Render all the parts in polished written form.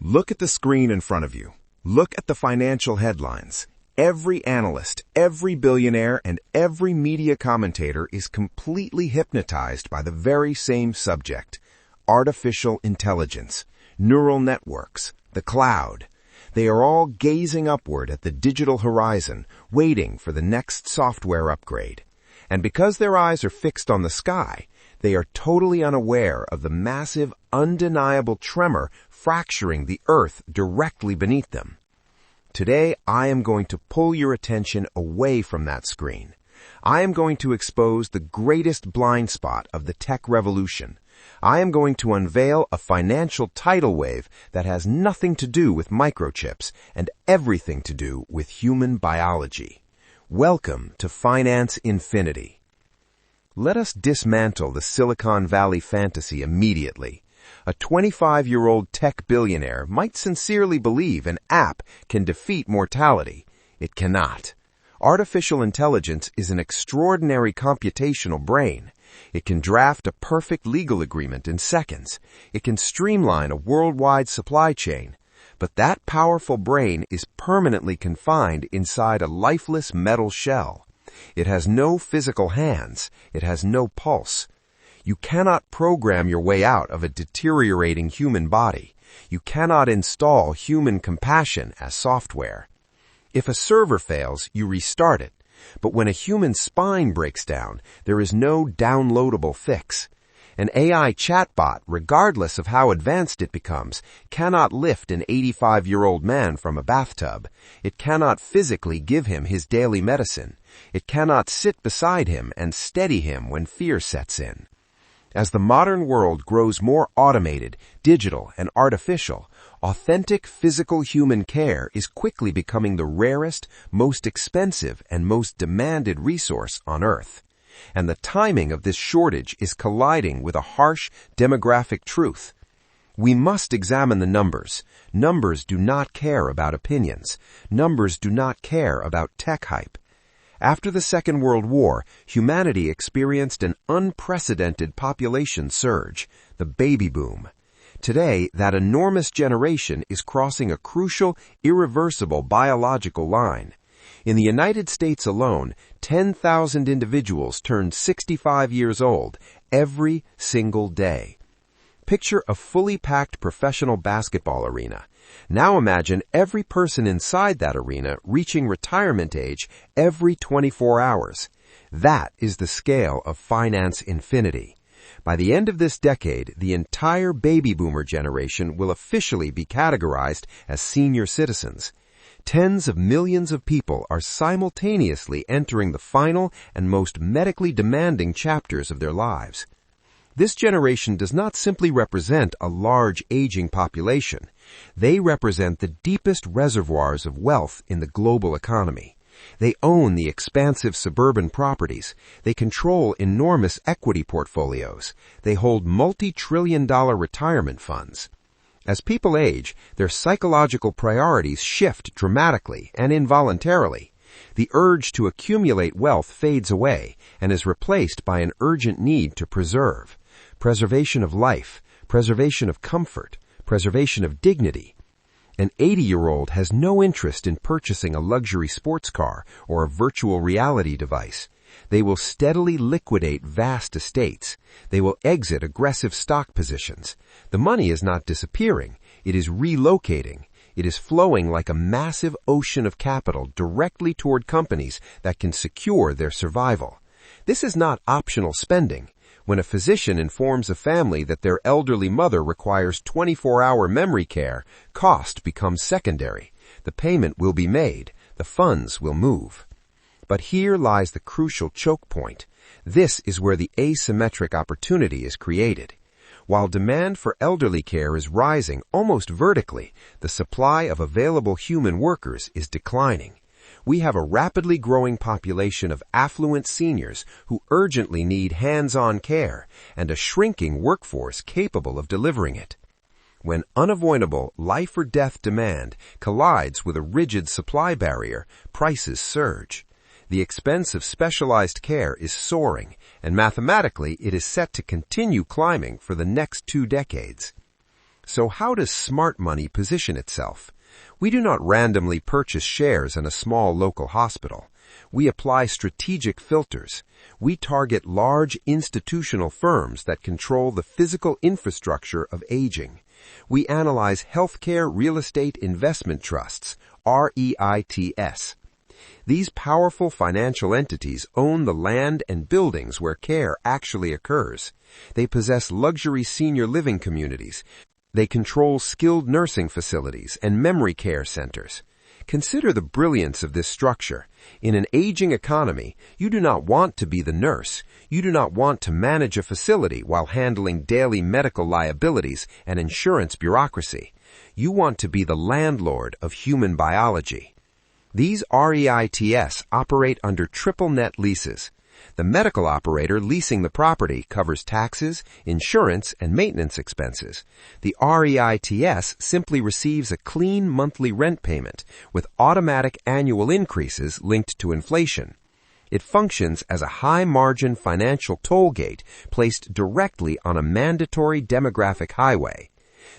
Look at the screen in front of you. Look at the financial headlines. Every analyst, every billionaire, and every media commentator is completely hypnotized by the very same subject: artificial intelligence, neural networks, the cloud. They are all gazing upward at the digital horizon, waiting for the next software upgrade. And because their eyes are fixed on the sky, they are totally unaware of the massive, undeniable tremor fracturing the earth directly beneath them. Today, I am going to pull your attention away from that screen. I am going to expose the greatest blind spot of the tech revolution. I am going to unveil a financial tidal wave that has nothing to do with microchips and everything to do with human biology. Welcome to Finance Infinity. Let us dismantle the Silicon Valley fantasy immediately. A 25-year-old tech billionaire might sincerely believe an app can defeat mortality. It cannot. Artificial intelligence is an extraordinary computational brain. It can draft a perfect legal agreement in seconds. It can streamline a worldwide supply chain. But that powerful brain is permanently confined inside a lifeless metal shell. It has no physical hands. It has no pulse. You cannot program your way out of a deteriorating human body. You cannot install human compassion as software. If a server fails, you restart it. But when a human spine breaks down, there is no downloadable fix. An AI chatbot, regardless of how advanced it becomes, cannot lift an 85-year-old man from a bathtub. It cannot physically give him his daily medicine. It cannot sit beside him and steady him when fear sets in. As the modern world grows more automated, digital, and artificial, authentic physical human care is quickly becoming the rarest, most expensive, and most demanded resource on Earth. And the timing of this shortage is colliding with a harsh demographic truth. We must examine the numbers. Numbers do not care about opinions. Numbers do not care about tech hype. After the Second World War, humanity experienced an unprecedented population surge, the baby boom. Today, that enormous generation is crossing a crucial, irreversible biological line. In the United States alone, 10,000 individuals turn 65 years old every single day. Picture a fully packed professional basketball arena. Now imagine every person inside that arena reaching retirement age every 24 hours. That is the scale of Finance Infinity. By the end of this decade, the entire baby boomer generation will officially be categorized as senior citizens. Tens of millions of people are simultaneously entering the final and most medically demanding chapters of their lives. This generation does not simply represent a large aging population. They represent the deepest reservoirs of wealth in the global economy. They own the expansive suburban properties. They control enormous equity portfolios. They hold multi-trillion-dollar retirement funds. As people age, their psychological priorities shift dramatically and involuntarily. The urge to accumulate wealth fades away and is replaced by an urgent need to preserve. Preservation of life, preservation of comfort, preservation of dignity. An 80-year-old has no interest in purchasing a luxury sports car or a virtual reality device. They will steadily liquidate vast estates. They will exit aggressive stock positions. The money is not disappearing. It is relocating. It is flowing like a massive ocean of capital directly toward companies that can secure their survival. This is not optional spending. When a physician informs a family that their elderly mother requires 24-hour memory care, cost becomes secondary. The payment will be made. The funds will move. But here lies the crucial choke point. This is where the asymmetric opportunity is created. While demand for elderly care is rising almost vertically, the supply of available human workers is declining. We have a rapidly growing population of affluent seniors who urgently need hands-on care and a shrinking workforce capable of delivering it. When unavoidable life-or-death demand collides with a rigid supply barrier, prices surge. The expense of specialized care is soaring, and mathematically it is set to continue climbing for the next 2 decades. So how does smart money position itself? We do not randomly purchase shares in a small local hospital. We apply strategic filters. We target large institutional firms that control the physical infrastructure of aging. We analyze healthcare real estate investment trusts, REITs. These powerful financial entities own the land and buildings where care actually occurs. They possess luxury senior living communities. They control skilled nursing facilities and memory care centers. Consider the brilliance of this structure. In an aging economy, you do not want to be the nurse. You do not want to manage a facility while handling daily medical liabilities and insurance bureaucracy. You want to be the landlord of human biology. These REITs operate under triple net leases. The medical operator leasing the property covers taxes, insurance, and maintenance expenses. The REITs simply receives a clean monthly rent payment with automatic annual increases linked to inflation. It functions as a high-margin financial toll gate placed directly on a mandatory demographic highway.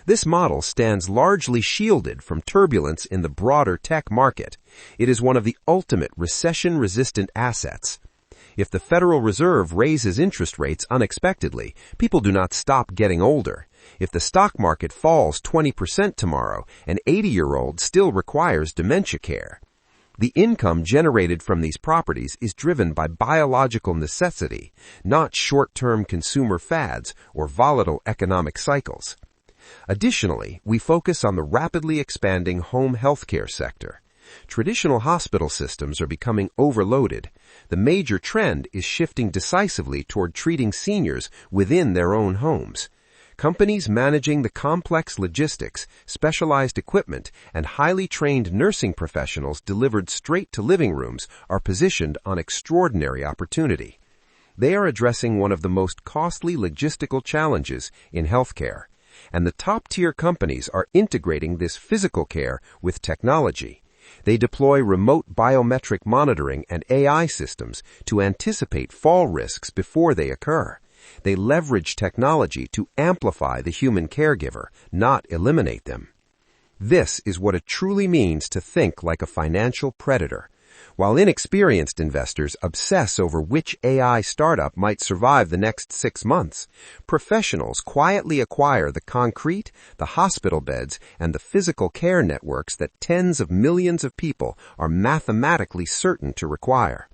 This model stands largely shielded from turbulence in the broader tech market. It is one of the ultimate recession-resistant assets. If the Federal Reserve raises interest rates unexpectedly, people do not stop getting older. If the stock market falls 20% tomorrow, an 80-year-old still requires dementia care. The income generated from these properties is driven by biological necessity, not short-term consumer fads or volatile economic cycles. Additionally, we focus on the rapidly expanding home healthcare sector. Traditional hospital systems are becoming overloaded. The major trend is shifting decisively toward treating seniors within their own homes. Companies managing the complex logistics, specialized equipment, and highly trained nursing professionals delivered straight to living rooms are positioned on extraordinary opportunity. They are addressing one of the most costly logistical challenges in healthcare, and the top-tier companies are integrating this physical care with technology. They deploy remote biometric monitoring and AI systems to anticipate fall risks before they occur. They leverage technology to amplify the human caregiver, not eliminate them. This is what it truly means to think like a financial predator. While inexperienced investors obsess over which AI startup might survive the next 6 months, professionals quietly acquire the concrete, the hospital beds, and the physical care networks that tens of millions of people are mathematically certain to require.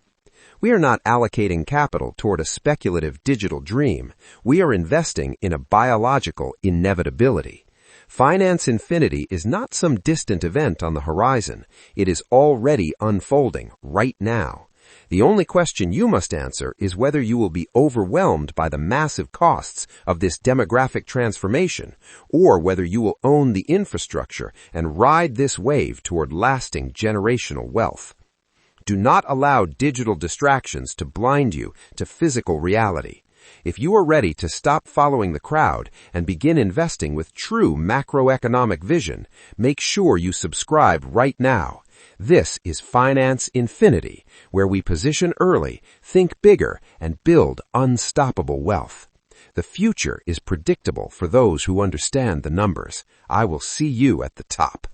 We are not allocating capital toward a speculative digital dream. We are investing in a biological inevitability. Finance infinity is not some distant event on the horizon. It is already unfolding right now. The only question you must answer is whether you will be overwhelmed by the massive costs of this demographic transformation, or whether you will own the infrastructure and ride this wave toward lasting generational wealth. Do not allow digital distractions to blind you to physical reality. If you are ready to stop following the crowd and begin investing with true macroeconomic vision, make sure you subscribe right now. This is Finance Infinity, where we position early, think bigger, and build unstoppable wealth. The future is predictable for those who understand the numbers. I will see you at the top.